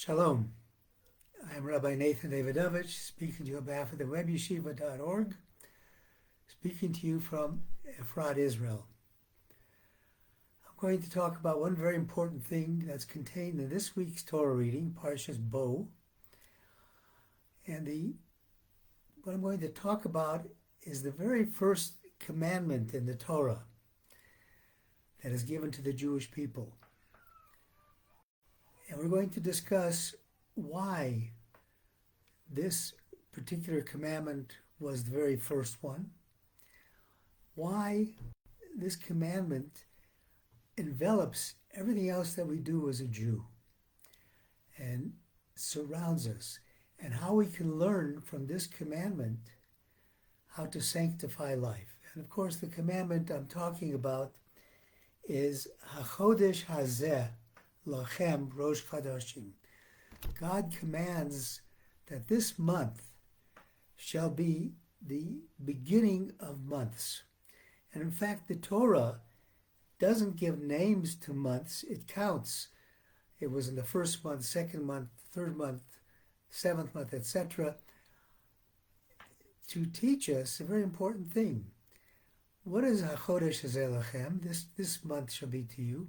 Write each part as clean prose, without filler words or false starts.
Shalom. I'm Rabbi Nathan Davidovich, speaking to you on behalf of the webyeshiva.org, speaking to you from Efrat, Israel. I'm going to talk about one very important thing that's contained in this week's Torah reading, Parsha's Bo. And what I'm going to talk about is the very first commandment in the Torah that is given to the Jewish people. And we're going to discuss why this particular commandment was the very first one, why this commandment envelops everything else that we do as a Jew and surrounds us, and how we can learn from this commandment how to sanctify life. And of course, the commandment I'm talking about is HaChodesh Hazeh Lachem Rosh Chodeshim. God commands that this month shall be the beginning of months. And in fact, the Torah doesn't give names to months, it counts. It was in the first month, second month, third month, seventh month, etc., to teach us a very important thing. What is HaChodesh Hazeh Lachem? This month shall be to you.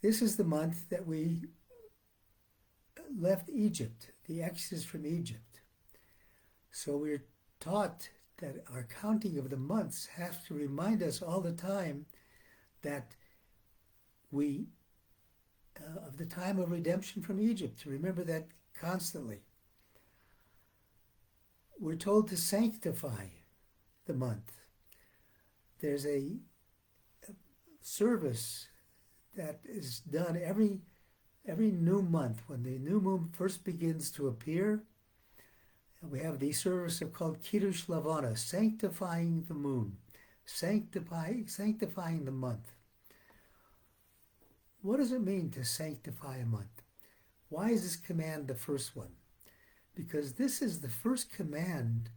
This is the month that we left Egypt, the Exodus from Egypt. So we're taught that our counting of the months has to remind us all the time that of the time of redemption from Egypt, to remember that constantly. We're told to sanctify the month. There's a service that is done every new month when the new moon first begins to appear. And we have the service called Kiddush Lavana, sanctifying the moon, sanctifying the month. What does it mean to sanctify a month? Why is this command the first one? Because this is the first command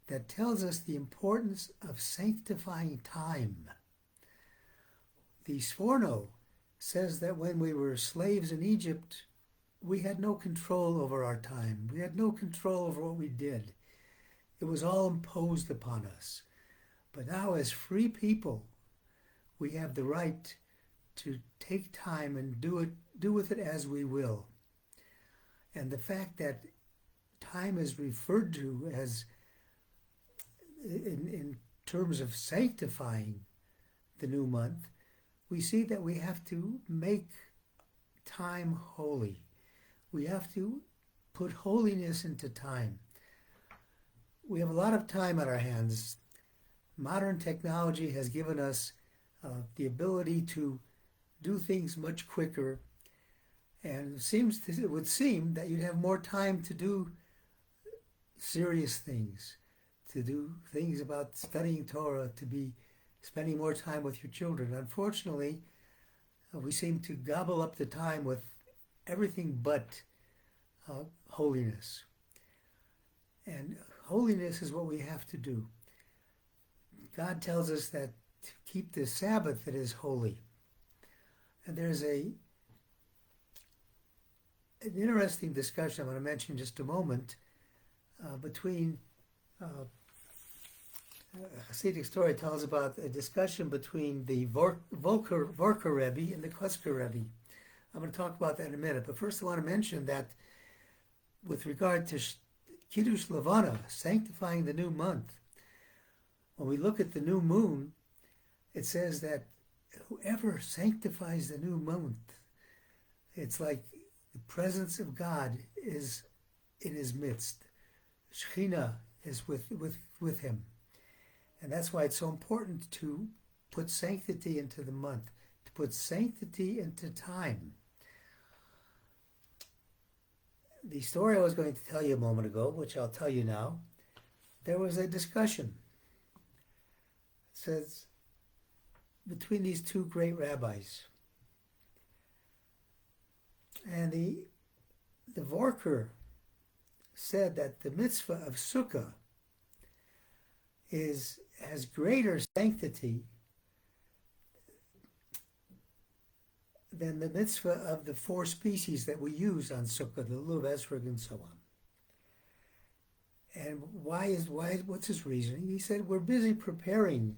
that tells us the importance of sanctifying time. The Sforno says that when we were slaves in Egypt, we had no control over our time. We had no control over what we did. It was all imposed upon us. But now, as free people, we have the right to take time and do with it as we will. And the fact that time is referred to as, in terms of sanctifying the new month, we see that we have to make time holy. We have to put holiness into time. We have a lot of time on our hands. Modern technology has given us the ability to do things much quicker, and it would seem that you'd have more time to do serious things, to do things about studying Torah, to be spending more time with your children. Unfortunately, we seem to gobble up the time with everything but holiness. And holiness is what we have to do. God tells us that to keep the Sabbath that is holy. And there's an interesting discussion I'm going to mention in just a moment between Hasidic story tells about a discussion between the Volker Rebbe and the Kosker Rebbe. I'm going to talk about that in a minute. But first I want to mention that with regard to Kiddush Lavana, sanctifying the new month, when we look at the new moon, it says that whoever sanctifies the new month, it's like the presence of God is in his midst. Shekhinah is with him. And that's why it's so important to put sanctity into the month, to put sanctity into time. The story I was going to tell you a moment ago, which I'll tell you now, there was a discussion. It says, between these two great rabbis. And the Vorker said that the mitzvah of Sukkah has greater sanctity than the mitzvah of the 4 species that we use on Sukkah, the lulav, esrog, and so on. And what's his reasoning? He said, we're busy preparing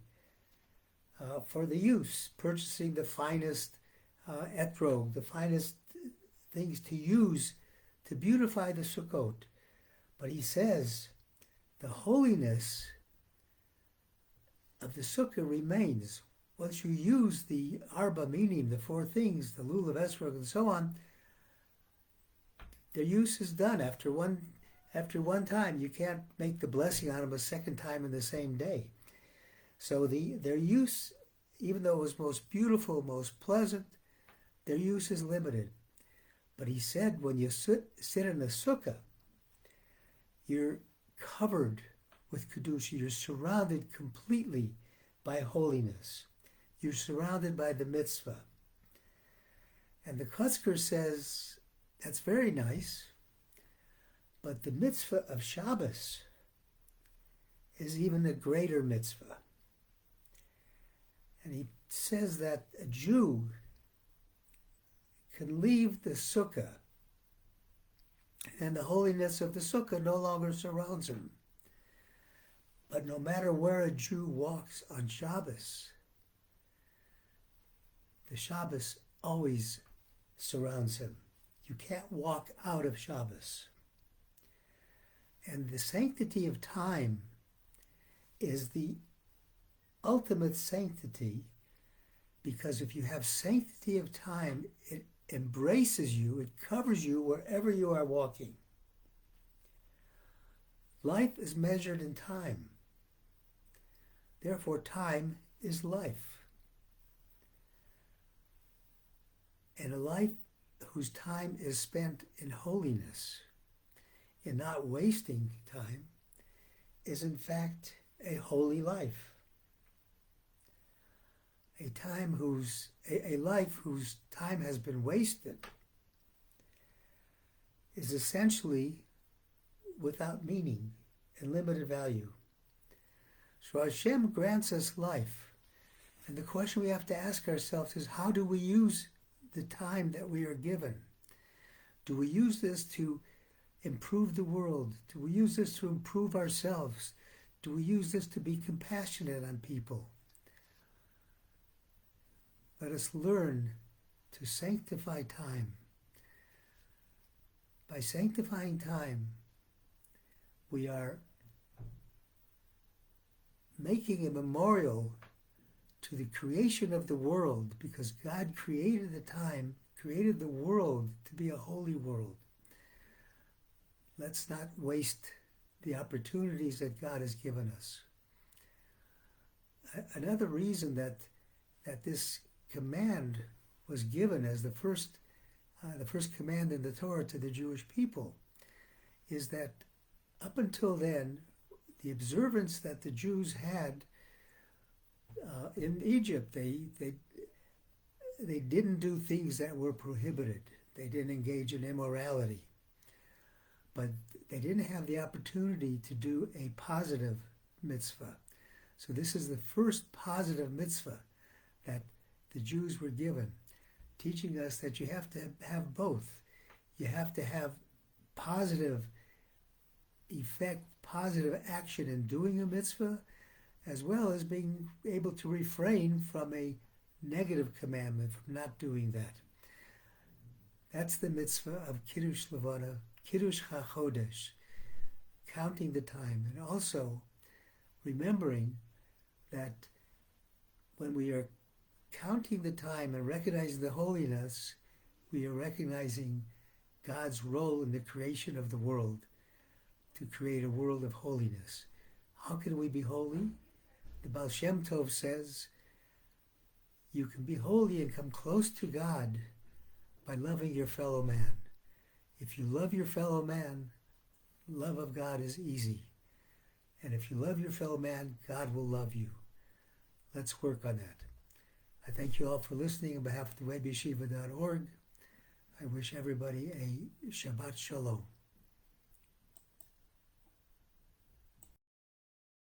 for the use, purchasing the finest etrog, the finest things to use to beautify the Sukkot. But he says, the holiness of the Sukkah remains. Once you use the arba, meaning the 4 things, the lulav, esrog, and so on, their use is done after one time. You can't make the blessing on them a second time in the same day. So their use, even though it was most beautiful, most pleasant, their use is limited. But he said, when you sit in a sukkah, you're covered with kedusha. You're surrounded completely by holiness. You're surrounded by the mitzvah. And the Kotzker says, that's very nice, but the mitzvah of Shabbos is even a greater mitzvah. And he says that a Jew can leave the sukkah and the holiness of the sukkah no longer surrounds him. But no matter where a Jew walks on Shabbos, the Shabbos always surrounds him. You can't walk out of Shabbos. And the sanctity of time is the ultimate sanctity, because if you have sanctity of time, it embraces you, it covers you wherever you are walking. Life is measured in time. Therefore, time is life. And a life whose time is spent in holiness, in not wasting time, is in fact a holy life. A life whose time has been wasted is essentially without meaning and limited value. So Hashem grants us life. And the question we have to ask ourselves is, how do we use the time that we are given? Do we use this to improve the world? Do we use this to improve ourselves? Do we use this to be compassionate on people? Let us learn to sanctify time. By sanctifying time, we are making a memorial to the creation of the world, because God created the time, created the world to be a holy world. Let's not waste the opportunities that God has given us. Another reason that this command was given as the first command in the Torah to the Jewish people is that up until then, the observance that the Jews had in Egypt, they didn't do things that were prohibited. They didn't engage in immorality. But they didn't have the opportunity to do a positive mitzvah. So this is the first positive mitzvah that the Jews were given, teaching us that you have to have both. You have to have positive effect, positive action in doing a mitzvah, as well as being able to refrain from a negative commandment, from not doing that. That's the mitzvah of Kiddush Levana, Kiddush HaChodesh, counting the time, and also remembering that when we are counting the time and recognizing the holiness, we are recognizing God's role in the creation of the world, to create a world of holiness. How can we be holy? The Baal Shem Tov says, you can be holy and come close to God by loving your fellow man. If you love your fellow man, love of God is easy. And if you love your fellow man, God will love you. Let's work on that. I thank you all for listening on behalf of the webyeshiva.org. I wish everybody a Shabbat Shalom.